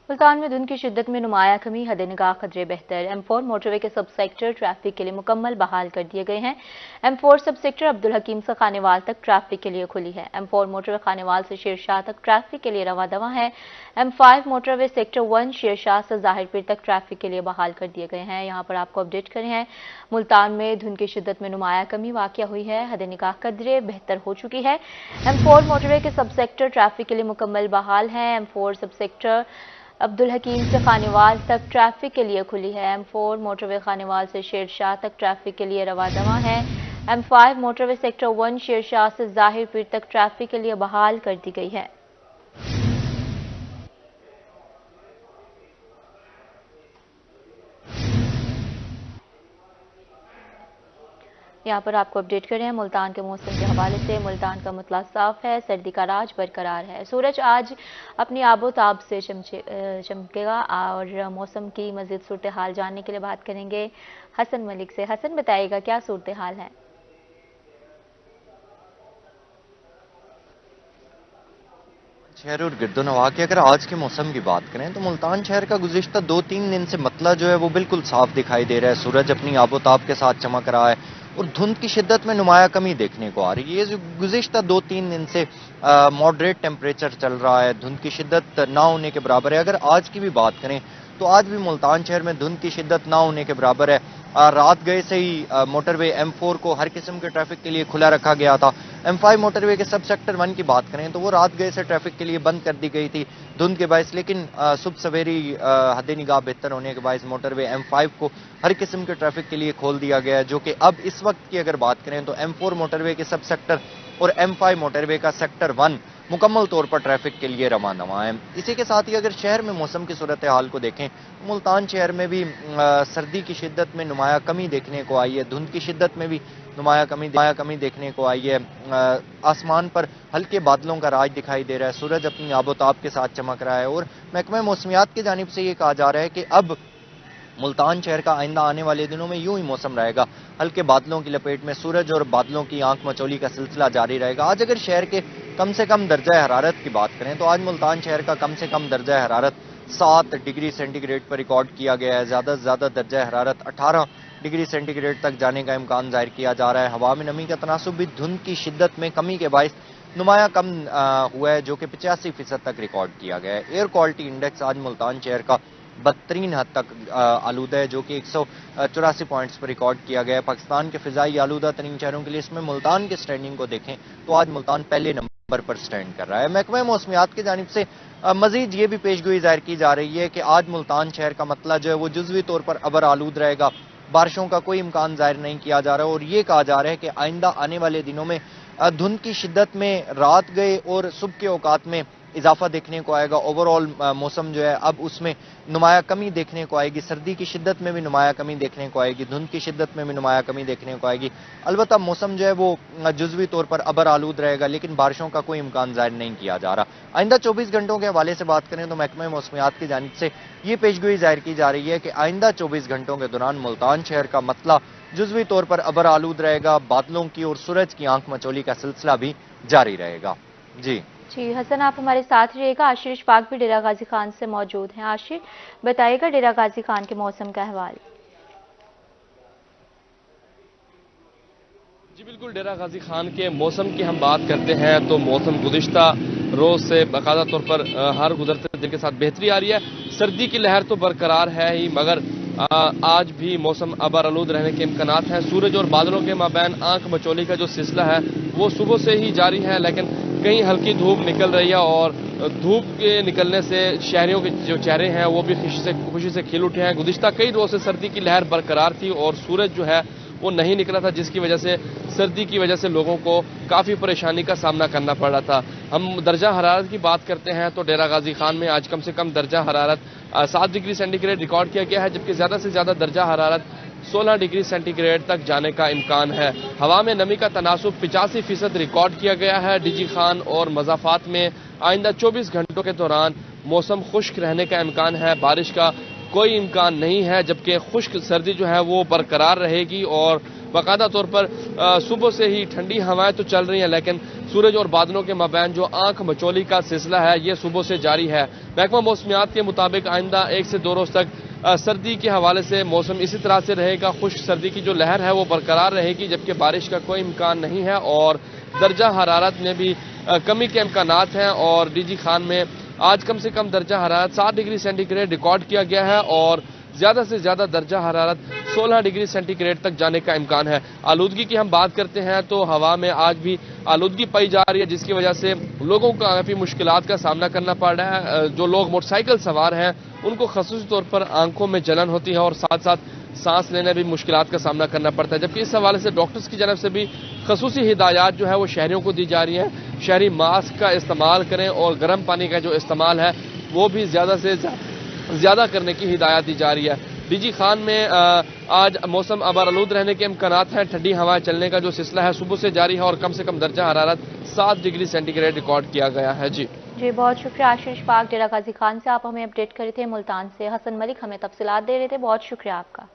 मुल्तान में धुंध की शिद्दत में नुमाया कमी, हद निगाह खतरे बेहतर। M4 मोटरवे के सब सेक्टर ट्रैफिक के लिए मुकम्मल बहाल कर दिए गए हैं। M4 सब सेक्टर अब्दुल हकीम से खानेवाल तक ट्रैफिक के लिए खुली है। M4 मोटरवे खानेवाल से शेरशाह तक ट्रैफिक के लिए रवा दवा है। M5 मोटरवे सेक्टर 1 शेरशाह से ज़ाहिरपीर तक ट्रैफिक के लिए बहाल कर दिए गए हैं। यहाँ पर आपको अपडेट करें हैं, मुल्तान में धुंध की शिद्दत में नुमाया कमी वाक़या हुई है, हद निगाह कदरे बेहतर हो चुकी है। M4 मोटरवे के सब सेक्टर ट्रैफिक के लिए मुकम्मल बहाल है। M4 सब सेक्टर अब्दुल हकीम से खानेवाल तक ट्रैफिक के लिए खुली है। M4 मोटरवे खानेवाल से शेरशाह तक ट्रैफिक के लिए रवा दवा है। M5 मोटरवे सेक्टर 1 शेरशाह से ज़ाहिरपीर तक ट्रैफिक के लिए बहाल कर दी गई है। यहाँ पर आपको अपडेट कर रहे हैं मुल्तान के मौसम के हवाले से। मुल्तान का मुतला साफ है, सर्दी का राज बरकरार है। सूरज आज अपनी आबोताब से चमकेगा और मौसम की मज़ीद सूरत हाल जानने के लिए बात करेंगे हसन मलिक से। हसन, बताइएगा क्या सूरत हाल है? शहर और गिरदोनवा की अगर आज के मौसम की बात करें तो मुल्तान शहर का गुज़िश्ता 2-3 दिन से मतला जो है वो बिल्कुल साफ दिखाई दे रहा है। सूरज अपनी आबोताब के साथ चमक रहा है और धुंध की शिद्दत में नुमाया कमी देखने को आ रही है। ये जो गुज़िश्ता 2-3 दिन से मॉडरेट टेम्परेचर चल रहा है, धुंध की शिद्दत ना होने के बराबर है। अगर आज की भी बात करें तो आज भी मुल्तान शहर में धुंध की शिद्दत ना होने के बराबर है। रात गए से ही मोटरवे M4 को हर किस्म के ट्रैफिक के लिए खुला रखा गया था। M5 मोटरवे के सब सेक्टर 1 की बात करें तो वो रात गए से ट्रैफिक के लिए बंद कर दी गई थी धुंध के बायस, लेकिन सुबह सवेरी हद निगाह बेहतर होने के बायस मोटरवे M5 को हर किस्म के ट्रैफिक के लिए खोल दिया गया है, जो कि अब इस वक्त की अगर बात करें तो M4 मोटरवे के सब सेक्टर और M5 मोटरवे का सेक्टर 1 मुकम्मल तौर पर ट्रैफिक के लिए रवाना है। इसी के साथ ही अगर शहर में मौसम की सूरत हाल को देखें, मुल्तान शहर में भी सर्दी की शिद्दत में नुमाया कमी देखने को आई है, धुंध की शिद्दत में भी नुमाया कमी देखने को आई है। आसमान पर हल्के बादलों का राज दिखाई दे रहा है, सूरज अपनी आबोताब के साथ चमक रहा है और महकमा मौसमियात की जानिब से ये कहा जा रहा है कि अब मुल्तान शहर का आइंदा आने वाले दिनों में यूं ही मौसम रहेगा, हल्के बादलों की लपेट में सूरज और बादलों की आंख मचोली का सिलसिला जारी रहेगा। आज अगर शहर के कम से कम दर्जा हरारत की बात करें तो आज मुल्तान शहर का कम से कम दर्जा हरारत 7 डिग्री सेंटीग्रेड पर रिकॉर्ड किया गया है। ज़्यादा से ज़्यादा दर्जा हरारत 18 डिग्री सेंटीग्रेड तक जाने का इम्कान जाहिर किया जा रहा है। हवा में नमी का तनासुब भी धुंध की शिद्दत में कमी के बायस नुमाया कम हुआ है, जो कि 85% तक रिकॉर्ड किया गया है। एयर क्वालिटी इंडेक्स आज मुल्तान शहर का बदतरीन हद तक आलूदा है, जो कि 184 पॉइंट्स पर रिकॉर्ड किया गया है। पाकिस्तान के फिजाई आलूदा तरीन शहरों के लिए इसमें मुल्तान के स्टैंडिंग को देखें तो आज मुल्तान पहले नंबर पर स्टैंड कर रहा है। महकमा मौसमियात की जानिब से मजीद ये भी पेशगोई जाहिर की जा रही है कि आज मुल्तान शहर का मतला जो है वो जुज़वी तौर पर अबर आलूद रहेगा, बारिशों का कोई इम्कान जाहिर नहीं किया जा रहा है और ये कहा जा रहा है कि आइंदा आने वाले दिनों में धुंध की शिद्दत में रात गए और सुबह के औकात में इजाफा देखने को आएगा। ओवरऑल मौसम जो है अब उसमें नुमाया कमी देखने को आएगी, सर्दी की शिद्दत में भी नुमाया कमी देखने को आएगी, धुंध की शिद्दत में भी नुमाया कमी देखने को आएगी। अलबत्ता मौसम जो है वो जुज़वी तौर पर अबर आलूद रहेगा, लेकिन बारिशों का कोई इम्कान जाहिर नहीं किया जा रहा। आइंदा 24 घंटों के हवाले से बात करें तो महकमा मौसमियात की जानिब से ये पेशगोई जाहिर की जा रही है कि आइंदा 24 घंटों के दौरान मुल्तान शहर का मतला जुज़वी तौर पर अबर आलूद रहेगा, बादलों की और सूरज की आंख मचोली का सिलसिला भी जारी रहेगा। जी हसन, आप हमारे साथ रहिएगा। आशिर इशफाक भी डेरा गाजी खान से मौजूद हैं। आशिर, बताइएगा डेरा गाजी खान के मौसम का अहवाल। जी बिल्कुल, डेरा गाजी खान के मौसम की हम बात करते हैं तो मौसम गुज़िश्ता रोज से बाकायदा तौर पर हर गुजरते दिन के साथ बेहतरी आ रही है। सर्दी की लहर तो बरकरार है ही, मगर आज भी मौसम अबर आलूद रहने के इम्कानात हैं। सूरज और बादलों के माबैन आंख मचोली का जो सिलसिला है वो सुबह से ही जारी है, लेकिन कहीं हल्की धूप निकल रही है और धूप के निकलने से शहरियों के जो चेहरे हैं वो भी खुशी से खिल उठे हैं। गुज़िश्ता कई रोज से सर्दी की लहर बरकरार थी और सूरज जो है वो नहीं निकला था, जिसकी वजह से सर्दी की वजह से लोगों को काफ़ी परेशानी का सामना करना पड़ रहा था। हम दर्जा हरारत की बात करते हैं तो डेरा गाजी खान में आज कम से कम दर्जा हरारत 7 डिग्री सेंटीग्रेड रिकॉर्ड किया गया है, जबकि ज़्यादा से ज़्यादा दर्जा हरारत 16 डिग्री सेंटीग्रेड तक जाने का इम्कान है। हवा में नमी का तनासुब 85% रिकॉर्ड किया गया है डीजी खान और मज़ाफ़ात में। आइंदा 24 घंटों के दौरान मौसम खुश्क रहने का इम्कान है, बारिश का कोई इम्कान नहीं है, जबकि खुश्क सर्दी जो है वो बरकरार रहेगी और बाकायदा तौर पर सुबह से ही ठंडी हवाएं तो चल रही हैं, लेकिन सूरज और बादलों के मबैन जो आंख मचोली का सिलसिला है ये सुबह से जारी है। महकमा मौसमियात के मुताबिक आइंदा 1 से 2 रोज तक सर्दी के हवाले से मौसम इसी तरह से रहेगा। खुश्क सर्दी की जो लहर है वो बरकरार रहेगी, जबकि बारिश का कोई इम्कान नहीं है और दर्जा हरारत में भी कमी के इम्कानात हैं। और डीजी खान में आज कम से कम दर्जा हरारत 7 डिग्री सेंटीग्रेड रिकॉर्ड किया गया है और ज्यादा से ज्यादा दर्जा हरारत 16 डिग्री सेंटीग्रेड तक जाने का इम्कान है। आलूदगी की हम बात करते हैं तो हवा में आज भी आलूदगी पाई जा रही है, जिसकी वजह से लोगों को काफी मुश्किलात का सामना करना पड़ रहा है। जो लोग मोटरसाइकिल सवार हैं उनको खासूसी तौर पर आंखों में जलन होती है और साथ साथ सांस लेने भी मुश्किलात का सामना करना पड़ता है, जबकि इस हवाले से डॉक्टर्स की जानब से भी खसूसी हिदायत जो है वो शहरियों को दी जा रही है। शहरी मास्क का इस्तेमाल करें और गर्म पानी का जो इस्तेमाल है वो भी ज्यादा से ज्यादा करने की हिदायत दी जा रही है। डीजी खान में आज मौसम आबारालूद रहने के इम्कानात हैं। ठंडी हवाएं चलने का जो सिलसिला है सुबह से जारी है और कम से कम दर्जा हरारत 7 डिग्री सेंटीग्रेड रिकॉर्ड किया गया है। जी बहुत शुक्रिया आशीष पाक। डेरा गाजी खान से आप हमें अपडेट कर रहे थे। मुल्तान से हसन मलिक हमें तफसीलात दे रहे थे। बहुत शुक्रिया आपका।